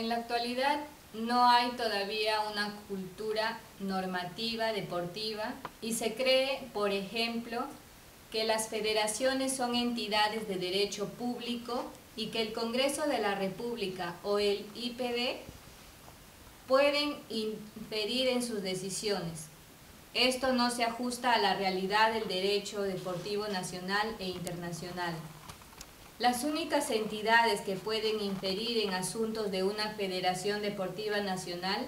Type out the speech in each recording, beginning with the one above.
En la actualidad no hay todavía una cultura normativa deportiva y se cree, por ejemplo, que las federaciones son entidades de derecho público y que el Congreso de la República o el IPD pueden impedir en sus decisiones. Esto no se ajusta a la realidad del derecho deportivo nacional e internacional. Las únicas entidades que pueden inferir en asuntos de una federación deportiva nacional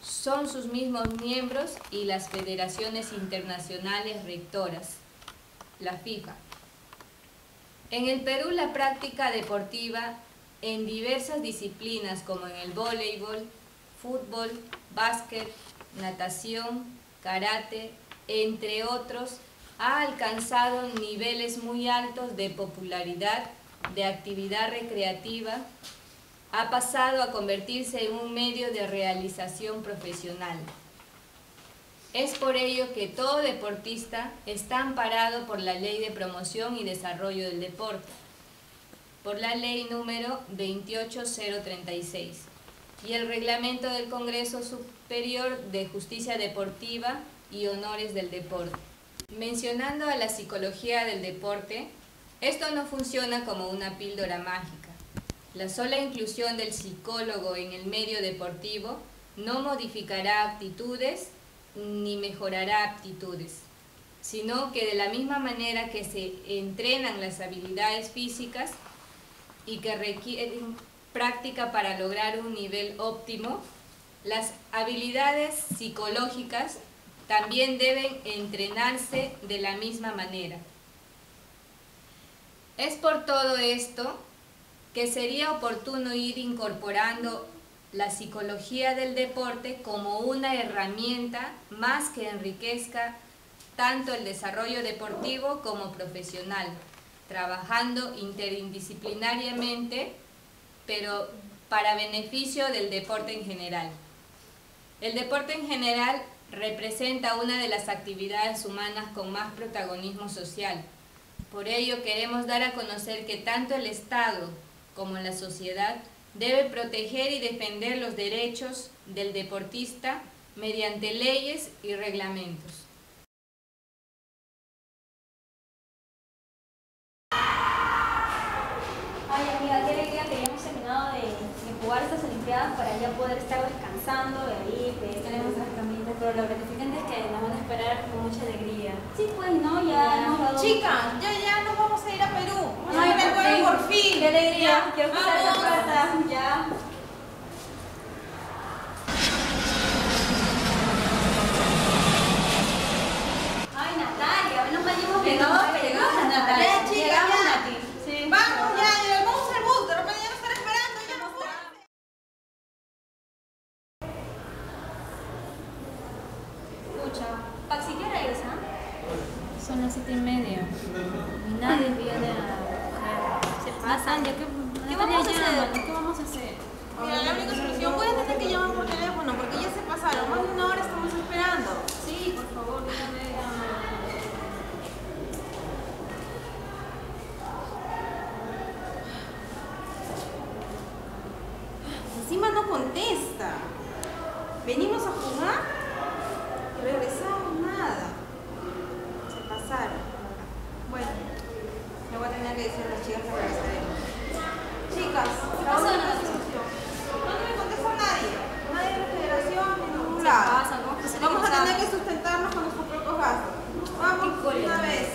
son sus mismos miembros y las federaciones internacionales rectoras, la FIFA. En el Perú, la práctica deportiva en diversas disciplinas como en el voleibol, fútbol, básquet, natación, karate, entre otros, ha alcanzado niveles muy altos de popularidad, de actividad recreativa, ha pasado a convertirse en un medio de realización profesional. Es por ello que todo deportista está amparado por la Ley de Promoción y Desarrollo del Deporte, por la Ley número 28036 y el Reglamento del Congreso Superior de Justicia Deportiva y Honores del Deporte. Mencionando a la psicología del deporte, esto no funciona como una píldora mágica. La sola inclusión del psicólogo en el medio deportivo no modificará actitudes ni mejorará aptitudes, sino que de la misma manera que se entrenan las habilidades físicas y que requieren práctica para lograr un nivel óptimo, las habilidades psicológicas también deben entrenarse de la misma manera. Es por todo esto que sería oportuno ir incorporando la psicología del deporte como una herramienta más que enriquezca tanto el desarrollo deportivo como profesional, trabajando interdisciplinariamente, pero para beneficio del deporte en general. El deporte en general representa una de las actividades humanas con más protagonismo social. Por ello queremos dar a conocer que tanto el Estado como la sociedad debe proteger y defender los derechos del deportista mediante leyes y reglamentos. Ay, amiga, qué alegría que hayamos terminado de jugar estas Olimpiadas para ya poder estar descansando y ahí pues, tenemos las camitas, pero lo gratificante es que nos van a esperar con mucha alegría. Sí, pues, ¿no? Ya hemos dado... Chicas, ya nos vamos a ir a Perú. Vamos a ir Ay, al juego por fin. ¡Qué alegría! Ya, Quiero pisar esa vamos. puerta. Ya. Ay, Natalia, menos mal hemos llegado. Llegamos, Natalia. Ya, chicas, Llegamos, ya. Nati. Sí. Vamos ya, vamos al bus. De repente ya nos están esperando. Ya nos vamos. Escucha, Paxi, ¿qué hora es, ah? Son las 7:30 y nadie viene a coger. Se pasan, ya que... ¿Qué vamos a hacer? ¿Qué vamos a hacer? Mira, la única solución puede tener que llamar por teléfono porque ya se pasaron. Más de una hora estamos esperando. Sí, por favor, dígame. Encima no contesta. Venimos a jugar y regresamos nada. Se pasaron. Bueno, le voy a tener que decir a las chicas que regresaremos. Chicas, la única solución. No me contesta nadie. Nadie de la federación ni de ningún lado. Vamos a tener que sustentarnos con nuestros propios gastos. Vamos, una vez.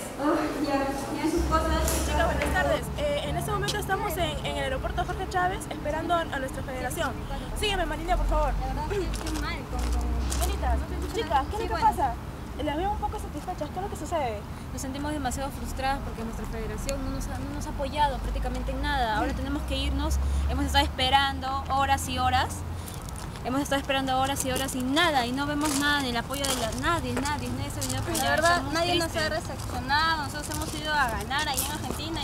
Ya sus cosas. Chicas, buenas tardes. En este momento estamos en el aeropuerto Jorge Chávez esperando a nuestra federación. Sígueme, Marilia, por favor. La verdad es que mal Bonitas, chicas, ¿qué es lo que pasa? Las veo un poco satisfechas. ¿Qué es lo que sucede? Nos sentimos demasiado frustradas porque nuestra federación no nos ha apoyado prácticamente en nada. Ahora tenemos que irnos. Hemos estado esperando horas y horas. Hemos estado esperando horas y horas y nada, y no vemos nada, ni el apoyo de nadie se vino a apoyar. La verdad, Estamos nadie nos tristes. ha recepcionado. Nosotros hemos ido a ganar ahí en Argentina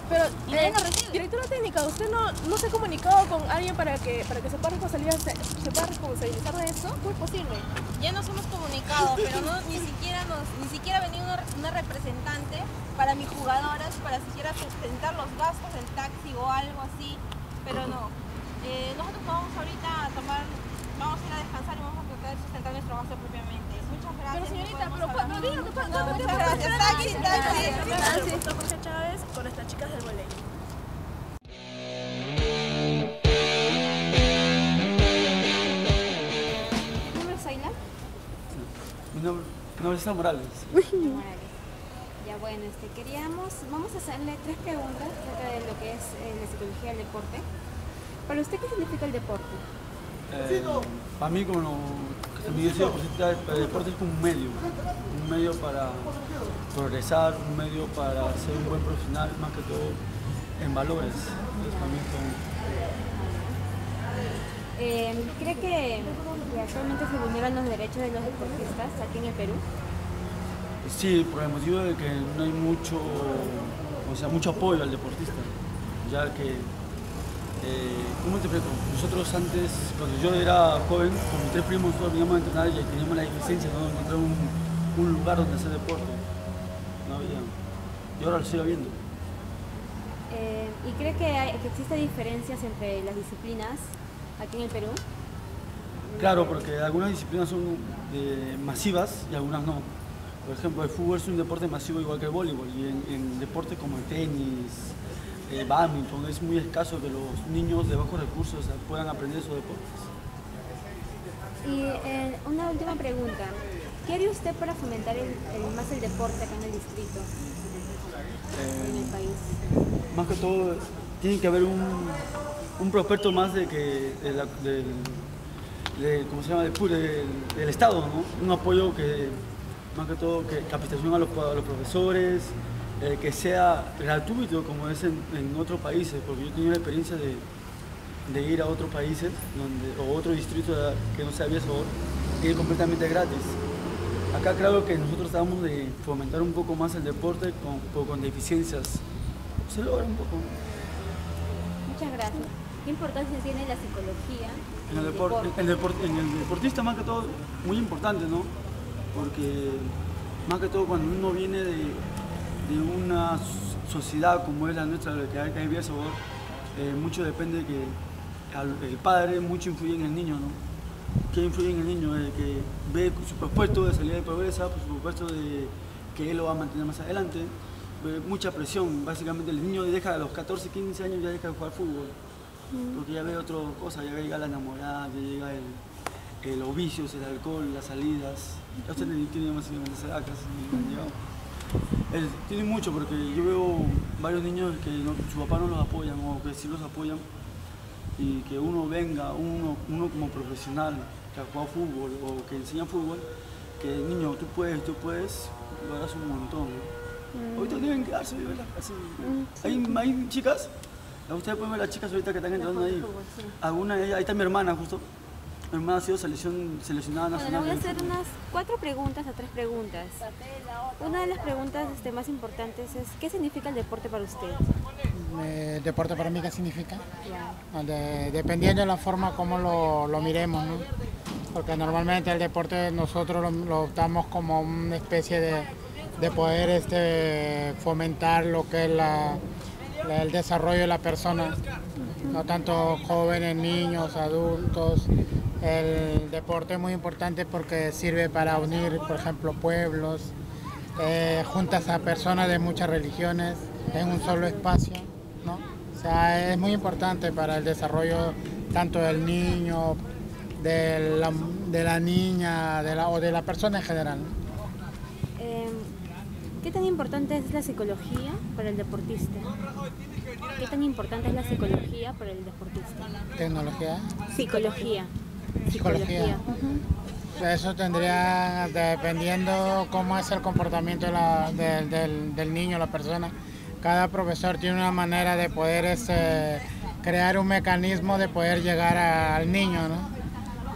Pero, nadie nos recibe. directora técnica, ¿usted no se ha comunicado con alguien para que se pueda responsabilizar de esto? ¿Cómo es posible? Ya nos hemos comunicado, pero ni siquiera ha venido una representante para mis jugadoras, para siquiera sustentar los gastos del taxi o algo así, pero no. Nosotros vamos ahorita a tomar, vamos a ir a descansar y vamos a tratar de sustentar nuestro gasto propiamente. Muchas gracias. Pero señorita, pero cuando diga que muchas gracias. Está aquí. Gracias, Jorge Chávez, con estas chicas del volei. ¿Tu nombre es Ayla? Mi nombre es César Morales. Morales. Ya bueno, vamos a hacerle 3 preguntas acerca de lo que es la psicología del deporte. Para usted, ¿qué significa el deporte? Para mí, como también he sido deportista, el deporte es como un medio para progresar, un medio para ser un buen profesional, más que todo en valores. Entonces, para mí ¿Cree que actualmente se vulneran los derechos de los deportistas aquí en el Perú? sí, por el motivo de que no hay mucho apoyo al deportista, ya que ¿cómo te explico? Nosotros antes, cuando yo era joven, con mis 3 primos, nosotros veníamos a entrenar y teníamos la licencia, ¿no? Encontrar un lugar donde hacer deporte. No había. Y ahora lo sigo viendo. ¿Y cree que existen diferencias entre las disciplinas aquí en el Perú? Claro, porque algunas disciplinas son masivas y algunas no. Por ejemplo, el fútbol es un deporte masivo igual que el voleibol, y en deportes como el tenis, bádminton, es muy escaso que los niños de bajos recursos puedan aprender esos deportes. Y una última pregunta. ¿Qué haría usted para fomentar más el deporte acá en el distrito, en el país? Más que todo, tiene que haber un prospecto más del Estado, ¿no? Un apoyo que, más que todo, que capacitación a los profesores, que sea gratuito como es en otros países, porque yo he tenido la experiencia de ir a otros países o otro distrito que no se había sabor, y es completamente gratis. Acá creo que nosotros tratamos de fomentar un poco más el deporte con deficiencias. Se logra un poco. Muchas gracias. ¿Qué importancia tiene la psicología En el deportista, más que todo, muy importante, ¿no? Porque más que todo cuando uno viene de una sociedad como es la nuestra, que hay diverso, mucho depende de que el padre mucho influye en el niño, ¿no? ¿Qué influye en el niño? El que ve su propuesto de salida de pobreza, su propuesto de que él lo va a mantener más adelante, mucha presión. Básicamente el niño deja a los 14, 15 años ya deja de jugar fútbol, porque ya ve otra cosa, ya llega la enamorada, ya llega los vicios, el alcohol, las salidas. Ya usted tiene más de esa edad, casi han llegado. Tiene mucho, porque yo veo varios niños que su papá no los apoyan o que sí los apoyan, y que uno venga, uno como profesional que ha jugado fútbol o que enseña fútbol, que niño, tú puedes, lo harás un montón, ¿no? Ahorita deben quedarse, así. Hay chicas, ustedes pueden ver las chicas ahorita que están entrando ahí. Alguna, ahí está mi hermana justo. Mi hermana ha sido seleccionada Bueno, le nacional. voy a hacer unas 4 preguntas a 3 preguntas. Una de las preguntas más importantes es, ¿qué significa el deporte para usted? El deporte para mí, ¿qué significa? Dependiendo de la forma como lo miremos, ¿no? Porque normalmente el deporte nosotros lo optamos como una especie de poder fomentar lo que es el desarrollo de la persona, no tanto jóvenes, niños, adultos. El deporte es muy importante porque sirve para unir, por ejemplo, pueblos, juntas a personas de muchas religiones en un solo espacio, ¿no? O sea, es muy importante para el desarrollo tanto del niño, de la niña o de la persona en general. ¿Qué tan importante es la psicología para el deportista? ¿Qué tan importante es la psicología para el deportista? ¿Tecnología? Psicología. Psicología. Eso tendría, dependiendo cómo es el comportamiento del niño, la persona. Cada profesor tiene una manera de poder crear un mecanismo de poder llegar al niño, ¿no?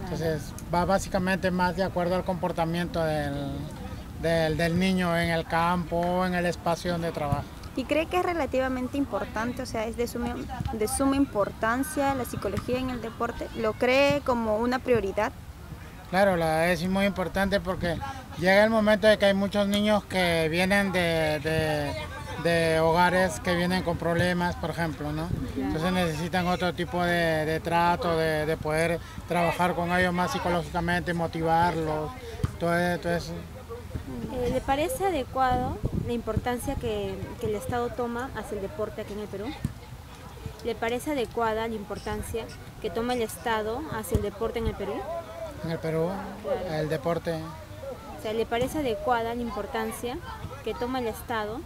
Entonces va básicamente más de acuerdo al comportamiento del niño en el campo, en el espacio donde trabaja. ¿Y cree que es relativamente importante, o sea, es de suma importancia la psicología en el deporte? ¿Lo cree como una prioridad? Claro, es muy importante porque llega el momento de que hay muchos niños que vienen de de hogares que vienen con problemas, por ejemplo, ¿no? Entonces necesitan otro tipo de trato, de poder trabajar con ellos más psicológicamente, motivarlos, todo eso. ¿Le parece adecuado la importancia que el Estado toma hacia el deporte aquí en el Perú? ¿Le parece adecuada la importancia que toma el Estado hacia el deporte en el Perú? En el Perú, Claro. el deporte. O sea, ¿le parece adecuada la importancia que toma el Estado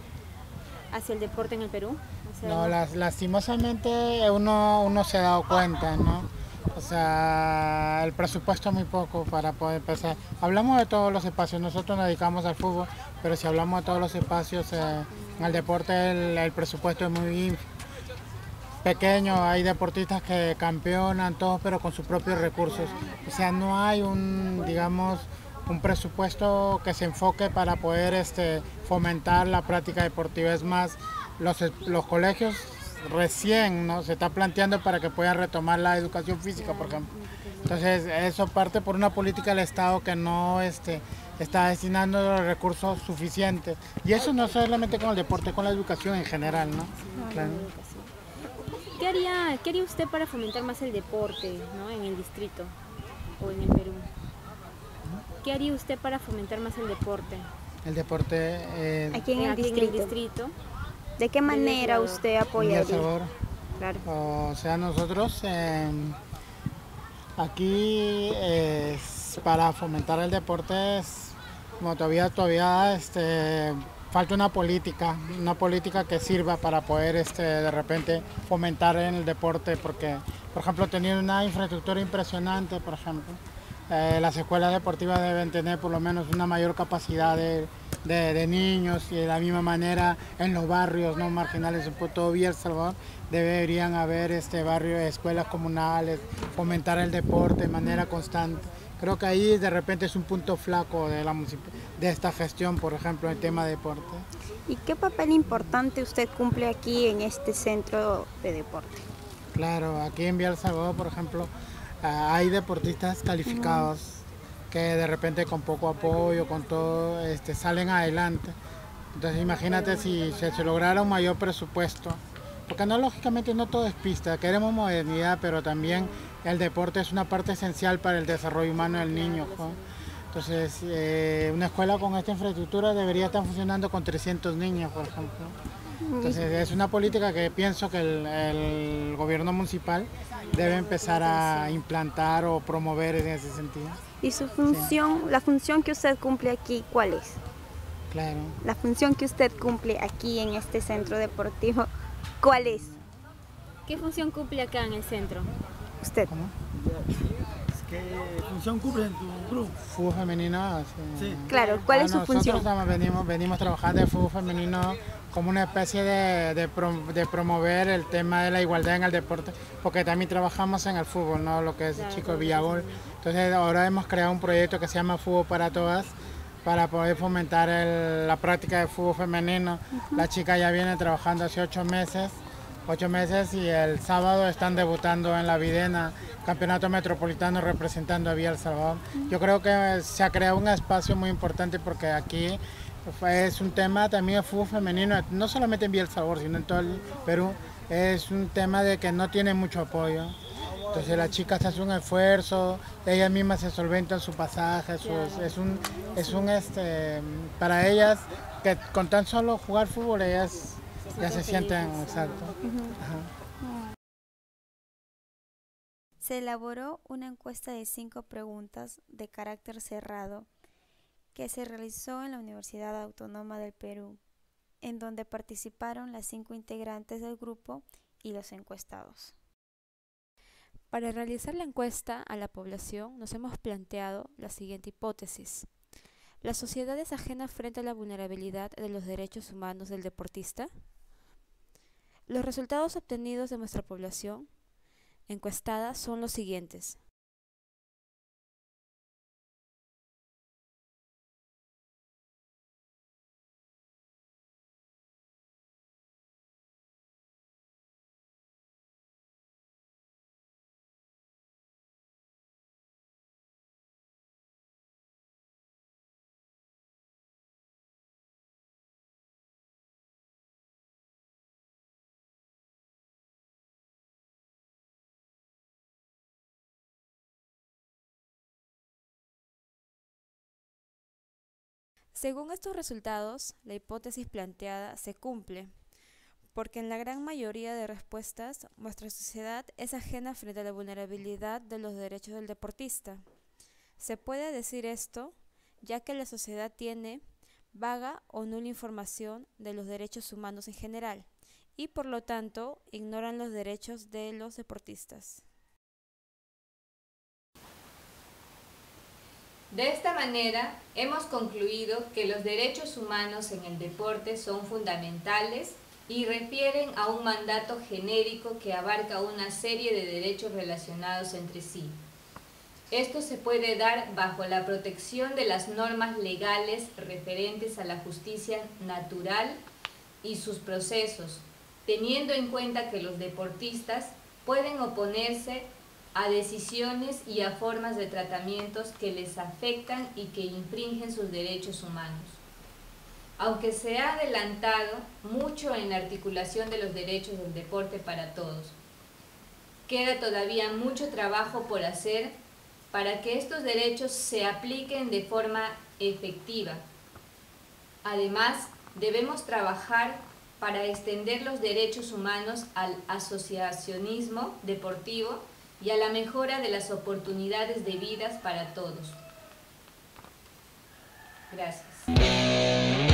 hacia el deporte en el Perú? O sea, No, lastimosamente uno se ha dado cuenta, ¿no? O sea, el presupuesto es muy poco para poder empezar. Hablamos de todos los espacios, nosotros nos dedicamos al fútbol, pero si hablamos de todos los espacios, en el deporte el presupuesto es muy pequeño, hay deportistas que campeonan todos, pero con sus propios recursos. O sea, no hay digamos, un presupuesto que se enfoque para poder fomentar la práctica deportiva. Es más, los colegios recién, ¿no?, se está planteando para que puedan retomar la educación física, por ejemplo. Entonces, eso parte por una política del Estado que no está destinando los recursos suficientes. Y eso no solamente con el deporte, con la educación en general, ¿no? Claro. ¿Qué haría usted para fomentar más el deporte, ¿no?, en el distrito o en el Perú? ¿Qué haría usted para fomentar más el deporte? El deporte Aquí en el Aquí en el distrito. distrito. ¿De qué manera Ecuador. usted en El apoyaría? Salvador. Claro. O sea, nosotros aquí para fomentar el deporte como todavía falta una política que sirva para poder de repente fomentar en el deporte, porque por ejemplo tener una infraestructura impresionante, por ejemplo. Las escuelas deportivas deben tener por lo menos una mayor capacidad de niños, y de la misma manera en los barrios no marginales de todo Villa El Salvador deberían haber escuelas comunales, fomentar el deporte de manera constante. Creo que ahí de repente es un punto flaco de esta gestión, por ejemplo, en el tema de deporte. ¿Y qué papel importante usted cumple aquí en este centro de deporte? Claro, aquí en Villa El Salvador, por ejemplo, hay deportistas calificados que de repente con poco apoyo, con todo, salen adelante. Entonces imagínate si se lograra un mayor presupuesto, porque lógicamente no todo es pista, queremos modernidad, pero también el deporte es una parte esencial para el desarrollo humano del niño, ¿no? Entonces una escuela con esta infraestructura debería estar funcionando con 300 niños, por ejemplo. Entonces es una política que pienso que el gobierno municipal debe empezar a implantar o promover en ese sentido. ¿Y su función, la función que usted cumple aquí, cuál es? Claro. La función que usted cumple aquí en este centro deportivo, ¿cuál es? ¿Qué función cumple acá en el centro? Usted. ¿Cómo? ¿Qué función cumple en tu grupo? Fútbol femenino. Sí. Claro, ¿cuál es su función? Nosotros venimos trabajando el fútbol femenino como una especie de promover el tema de la igualdad en el deporte, porque también trabajamos en el fútbol, ¿no? Lo que es el chico de Villagol. Entonces ahora hemos creado un proyecto que se llama Fútbol para Todas, para poder fomentar la práctica de fútbol femenino. Las chicas ya vienen trabajando hace 8 meses y el sábado están debutando en la Videna, campeonato metropolitano representando a Villa El Salvador. Yo creo que se ha creado un espacio muy importante porque aquí es un tema también de fútbol femenino, no solamente en Villa El Salvador, sino en todo el Perú. Es un tema de que no tiene mucho apoyo. Entonces las chicas hacen un esfuerzo, ellas mismas se solventan su pasaje, para ellas que con tan solo jugar fútbol ellas ya se sienten, exacto. Ajá. Se elaboró una encuesta de 5 preguntas de carácter cerrado que se realizó en la Universidad Autónoma del Perú, en donde participaron las 5 integrantes del grupo y los encuestados. Para realizar la encuesta a la población nos hemos planteado la siguiente hipótesis. ¿La sociedad es ajena frente a la vulnerabilidad de los derechos humanos del deportista? Los resultados obtenidos de nuestra población encuestada son los siguientes. Según estos resultados, la hipótesis planteada se cumple, porque en la gran mayoría de respuestas nuestra sociedad es ajena frente a la vulnerabilidad de los derechos del deportista. Se puede decir esto ya que la sociedad tiene vaga o nula información de los derechos humanos en general y por lo tanto ignoran los derechos de los deportistas. De esta manera, hemos concluido que los derechos humanos en el deporte son fundamentales y refieren a un mandato genérico que abarca una serie de derechos relacionados entre sí. Esto se puede dar bajo la protección de las normas legales referentes a la justicia natural y sus procesos, teniendo en cuenta que los deportistas pueden oponerse a decisiones y a formas de tratamientos que les afectan y que infringen sus derechos humanos. Aunque se ha adelantado mucho en la articulación de los derechos del deporte para todos, queda todavía mucho trabajo por hacer para que estos derechos se apliquen de forma efectiva. Además, debemos trabajar para extender los derechos humanos al asociacionismo deportivo y a la mejora de las oportunidades de vida para todos. Gracias.